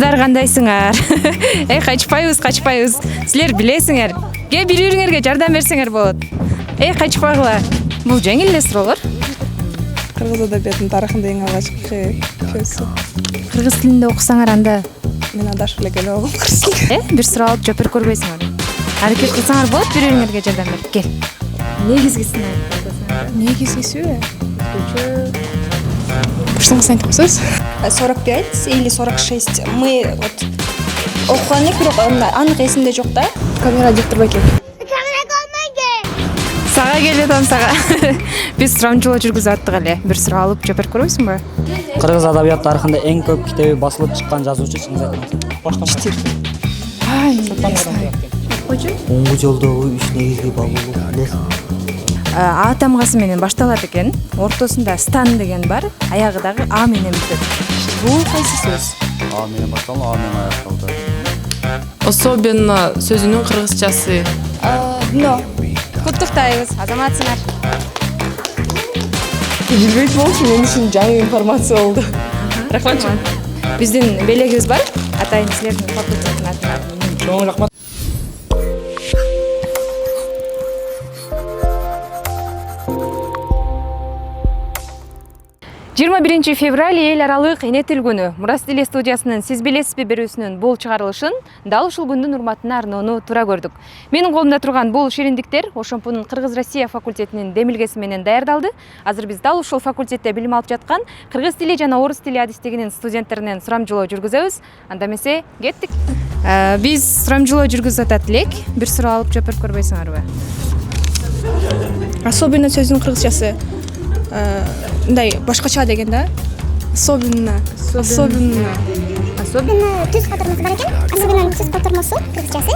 Силер кандайсыңар? Качпайбыз. Силер билесиңер. Ке бири-бириңерге жардам берсеңер болот. Качпагыла. Бул жеңил эле суроолор. Кыргыз адабиятынын тарыхында эң алгачкы көзсү. Кыргыз тилинде окусаңар анда Мен адашып эле келип алгам кыргыз тилге. бир суроо алып жооп берип көрбөйсүңөр. Аракет кылсаңар болот бири-бириңерге жардам берип. Кел. Негизгисин айтып. Негизгиси Что сен айтасыз? 45 или 46. Мы вот окуган элек, бирок анык эсимде жок да. Камера диктор баке. Сага келет ам сага. Биз сурамжылоо жүргүзүп аттык эле. Бир суроо алып жооп берип көрбөйсүңбү? Кыргыз адабият тарыхында эң көп китеби басылып чыккан жазуучу Чыңгыз Айтматов. Оңгу жолдогу үч негизги багуулук. А тамгасы менен башталат экен. Ортосунда стан деген бар, аягы дагы А менен бүтөт. Бул кайсы сөз? А менен башталып, А менен аякталды. Особенно сөзүнүн кыргызчасы. Но Куттуктайбыз, азаматсыңар. Билбейт болчу, мен үчүн жаңы информация болду. Рахмат. Биздин белегибиз бар. Атайын силердин факультеттин атынан. Чоң рахмат. 21 февраль эл аралык эне тил күнү. Мурас Теле студиясынын Сиз билесизби берүүсүнүн бул чыгарылышын дал ушул күндүн урматына арноону туура көрдүк. Менин колумда турган бул шириндиктер ошомпунун Кыргыз-Россия факультетинин демилгеси менен даярдалды. Азыр биз дал ушул факультетте билим алып жаткан кыргыз тили жана орус тили адистигинин студенттеринен сурамжылоо жүргүзөбүз. Анда эмесе кеттик. Биз сурамжылоо жүргүзүп атат элек. Бир суроо алып жооп берип көрбөйсүңөрбү? Особенно сөзүнүн кыргызчасы. Мындай башкача деген да. Особенно түз катырмасы бар экен. Особенно түз катырмасы кыргызчасы.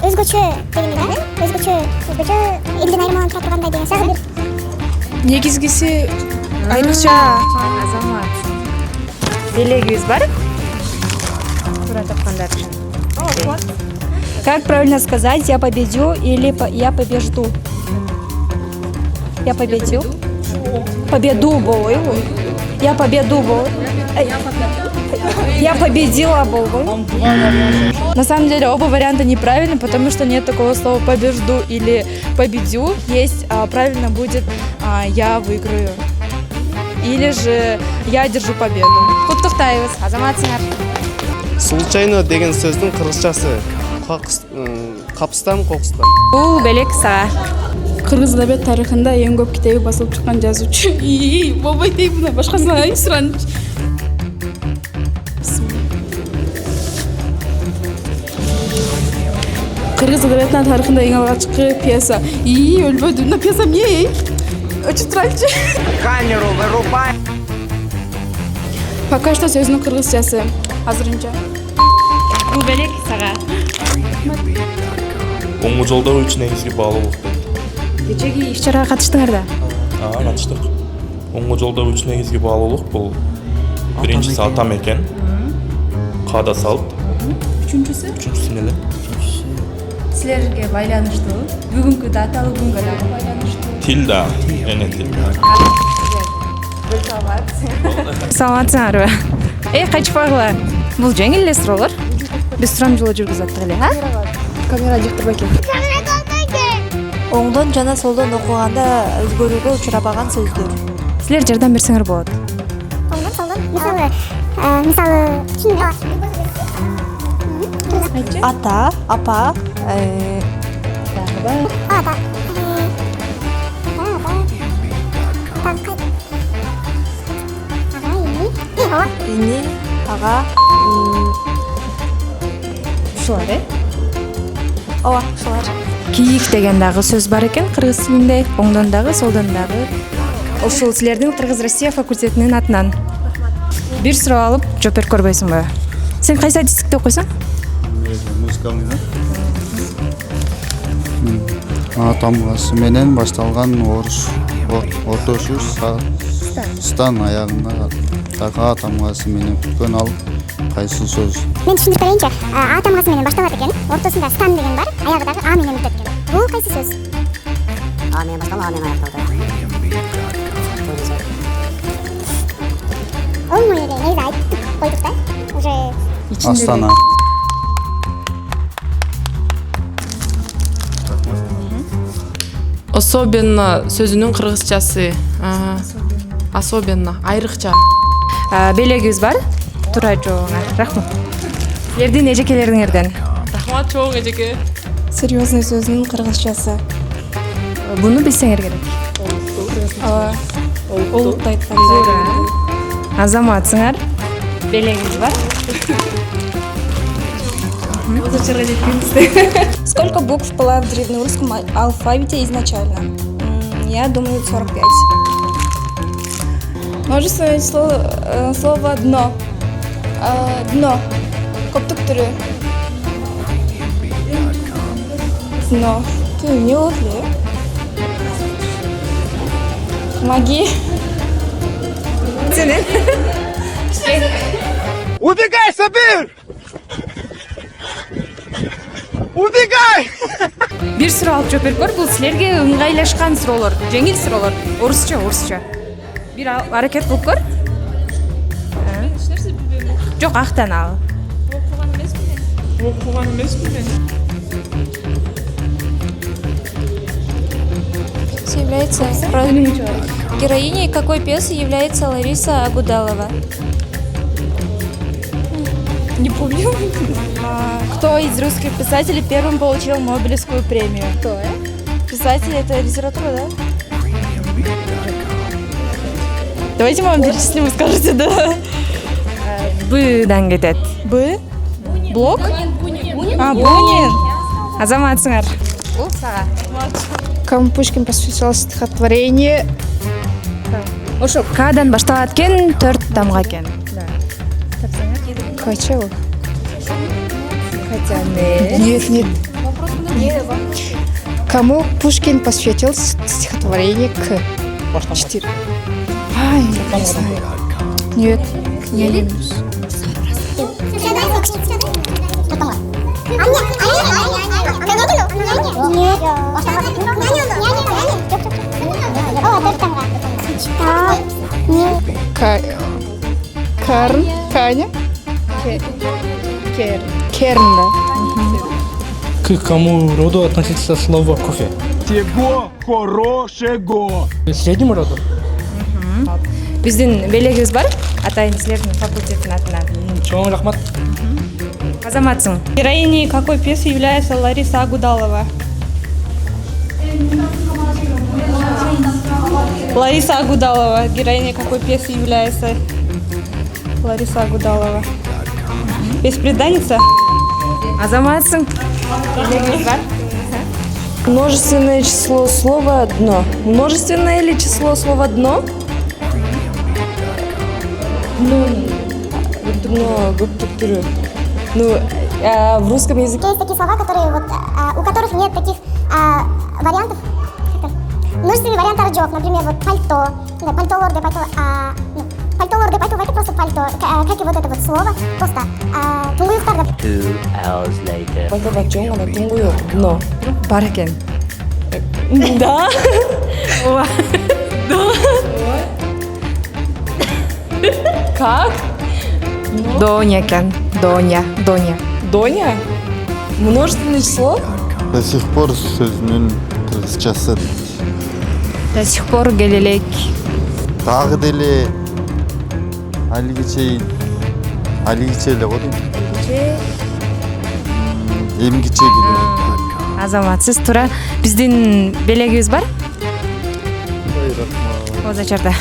Өзгөчө деген да. Өзгөчө элден айырмаланып тургандай деген сагы бир. негизгиси айрыкча Азамат. Белегибиз бар. Туура тапкандар үчүн. Как правильно сказать я победю или я побежду? Я победил. Победу болойбу. Я победу болойбу. Я победила болойбу. На самом деле оба варианта неправильны, потому что нет такого слова побежду или победю. Есть правильно будет я выиграю. Или же я держу победу. Куттуктайбыз, азаматсыңар. Случайно деген сөздүн кыргызчасы капыстан кокустан. Бул белек сага. Кыргыз адабият тарыхында эң көп китеби басылып чыккан жазуучу. Болбойт дейм, мына башкасын ай сураныч. Кыргыз адабиятынын тарыхында эң алгачкы пьеса. Өлбөдүм. Мына пьеса эмне? Өчүп турачы. Камеру вырубай. Пока что сөзүнүн кыргызчасы. Азырынча. Бул белек сага. Оңгу жолдогу үч негизги баалуулук. Кечеги иш-чарага катыштыңар да? Катыштык. Оңгу жолдогу үч негизги баалуулук бул биринчиси атам экен. Када салт. Үчүнчүсү эле. Силерге байланыштуу. Бүгүнкү даталуу күнгө дагы байланыштуу. Тил да, эне тил. Саламатсыңарбы? Качпагыла. Бул жеңил эле суроолор. Биз сурамжылоо жүргүзүп аттык эле, Камера диктор баке. Оңдон жана солдон окуганда өзгөрүүгө учурабаган сөздөр. Силер жардам берсеңер болот. Оңдон солдон. Мисалы Ата, апа, ата. ини, ага, Ушулар, ооба, ушулар. Кийик деген дагы сөз бар экен кыргыз тилинде. Оңдон дагы, солдон дагы. Ушул силердин Кыргыз-Россия факультетинин атынан. Бир суроо алып жооп берип көрбөйсүңбү? Сен кайсы адистикте окуйсуң? Музыкалный, да? А тамгасы менен башталган орус ортосу стан аягына така тамгасы менен бүткөн ал кайсы сөз? Мен түшүндүрүп берейинчи. А тамгасы менен башталат экен. Ортосунда стан деген бар, аягы дагы А менен бүтөт экен. Бул кайсы сөз? А менен башталып, А менен аякталды. Оңой эле негизи айтып койдук да. Астана. Особенно сөзүнүн кыргызчасы. Особенно айрыкча. Белегибиз бар? Тура жооңа. Рахмат. Силердин эжекелериңерден. Рахмат чоң эжеке. Серьезный сөзінің қырғызшасы. Буну билсеңер керек. Олукты айтканда. Азаматсыңар. Белегибиз бар? Сколько букв было в древнерусском алфавите изначально? Я думаю, 45. Множественное слово «дно». Дно. Коптук түрі. Дно. Не олды. Маги. Сенен? Убегай, Сабир! Убегай! Бир суроо алып жооп берип көр. Бул силерге ыңгайлашкан суроолор, жеңил суроолор. Орусча. Бир аракет кылып көр. Жок, актан ал. Окуган эмесмин мен. Является героиней какой пьесы является Лариса Агудалова? Не помню. Кто из русских писателей первым получил Нобелевскую премию? Кто, Писатель — это литература, да? Давайте мы вам перечислим, вы скажете, да? Бдан кетет. Б? Блок? Бунин. Азаматсыңар. Бул сага. Кому Пушкин посвятил стихотворение? Ошо Кадан башталат экен, 4 тамга экен. Хотел. Хотя не. Нет. Кому Пушкин посвятил стихотворение к? 4. Ай, не знаю. Нет. Не. Карн? Каня? Керн, да. К кому роду относится слово кофе? Всего хорошего! К среднему роду? Биздин белегибиз бар? Атайын силердин факультеттин атынан. Чоң рахмат. Азаматсың. Героиней какой пьесы является Лариса Агудалова? Лариса Агудалова. Героиней какой пьесы является Лариса Агудалова? Бесприданница? Азаматсың. Белегибиз бар? Множественное число слова «дно». Множественное или число слова «дно»? Дно, губки. В русском языке Есть такие слова, которые у которых нет таких вариантов. Множественный вариант роджов, например, пальто, пальто лорды, пальто лорды, это просто пальто. Как и вот это слово, просто тунгуюктар. 2 hours later. Пальтода чоң гана туңгуюк, дно. Бар экен. Да. Как? Доня экен. Доня. Доня? Множественное число? До сих пор сөзүнүн кыргызчасы. До сих пор келелек. Дагы деле алигиче эле го дейм. Эмгиче келе. Азаматсыз тура. Биздин белегибиз бар? Озачарда.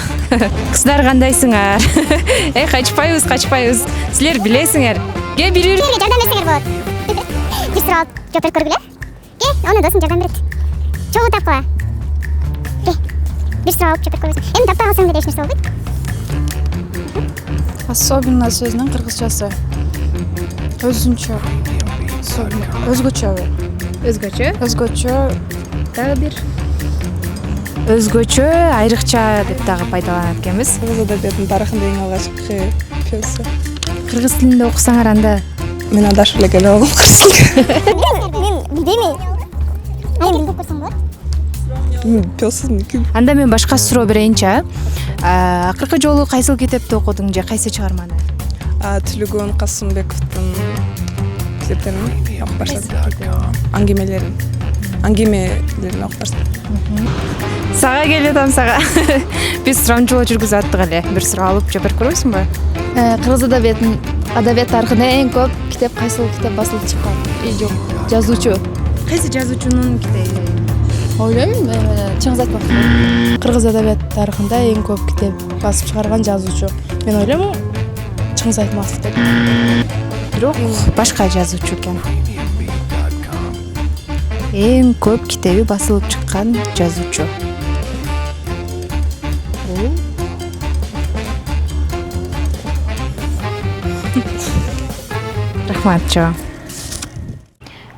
Кыздар кандайсыңар? Качпайбыз. Силер билесиңер. Ке бир Жардам берсеңер болот. Бир суроо алып жооп берип көргүлө. Оны досуң жардам берет. Чогуу тапкыла. Бир суроо алып жооп берип көргүлө. Эми таппай калсаң деле эч нерсе болбойт. Особенно сөзүнүн кыргызчасы. Өзүнчө. Өзгөчө. Дагы бир. Өзгөчө, айрыкча деп дагы пайдаланат экенбиз. Кыргыз адабиятынын тарыхында эң алгачкы пьеса. Кыргыз тилинде окусаңар анда. Мен адашып эле келе алгам кыргыз тилге. Мен билбейм. Мен билип көрсөң болот. Пьеса. Анда мен башка суроо берейинчи. Акыркы жолу кайсыл китепти окудуң же кайсы чыгарманы? Түлігін Қасымбековтың кітептерін оқып барсам, аңгемелерін оқып барсам. Сага келетам сага. Биз сурамчылоо жүргүзүп аттык эле. Бир суроо алып жооп берип көрөсүң ба? Кыргыз адабият тарыхында эң көп китеп кайсыл китеп басылып чыккан? Жок, жазуучу. Кайсы жазуучунун китеби? Ойлойм, чыңгыз айтмак. Кыргыз адабият тарыхында эң көп китеп басып чыгарган жазуучу. Мен ойлойм, Чыңгыз Айтматов деп. Бирок башка жазуучу экен. Эң көп китеби басылып чыккан жазуучу. Рахматчы.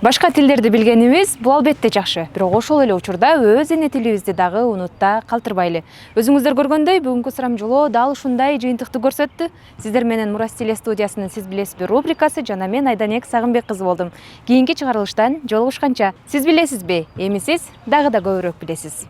Башка тилдерди билгенибиз бул албетте жакшы, бирок ошол эле учурда өз эне тилибизди дагы унутта калтырбайлы. Өзүңүздөр көргөндөй, бүгүнкү сурамжылоо дал ушундай жыйынтыкты көрсөттү. Сиздер менен Мурас Теле студиясынын Сиз билесизби рубрикасы жана мен Айданек Сагынбек кызы болдум. Кийинки чыгарылыштан жолугушканча, сиз билесизби? Эми сиз дагы да көбүрөөк билесиз.